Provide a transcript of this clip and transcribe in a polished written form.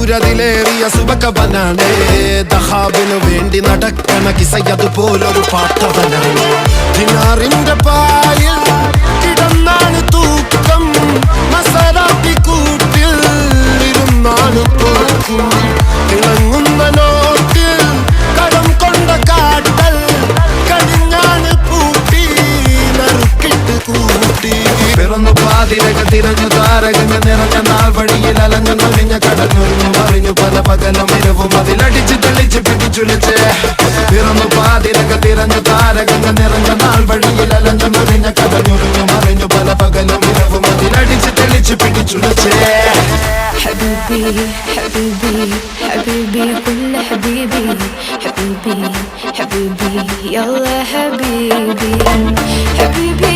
സൂര്യതിലേറിയ സുബകവനാണ് ദഹാബിനു വേണ്ടി നടക്കണ കിസയതുപോലൊരു പാട്ടവനാണ് ദിനാറിന്റെ പായിൽ കിടന്നാണ് തൂക്കം മസറാത്തി കൂട്ടിൽ ഇരുന്നാണ് തോക്കും തിളങ്ങുന്ന നോട്ടിൽ കടം കൊണ്ട കാട്ടൽ കടിഞ്ഞാണ് പൂട്ടി നറുക്കിട്ട് കൂട്ടി പിറന്നു പാതിരക തിരഞ്ഞു താരകങ്ങൾ നിറഞ്ഞ നാൾ വഴിയിൽ അലഞ്ഞു നൊലിഞ്ഞ കടഞ്ഞൊരിഞ്ഞു മറിഞ്ഞു പല പകലും ഇരവും അതിലടിച്ച് തെളിച്ച് പിടിച്ചുലിച്ച് പിറന്നു പാതിരക തിരഞ്ഞു താരകങ്ങൾ നിറഞ്ഞ നാൾ വഴിയിൽ അലഞ്ഞു നൊലിഞ്ഞ കടഞ്ഞൊരിഞ്ഞു മറിഞ്ഞു പല പകലും ഇരവും അതിലടിച്ച് തെളിച്ച് പിടിച്ചുലിച്ച് حبيبي حبيبي حبيبي كل حبيبي حبيبي حبيبي يلا حبيبي حبيبي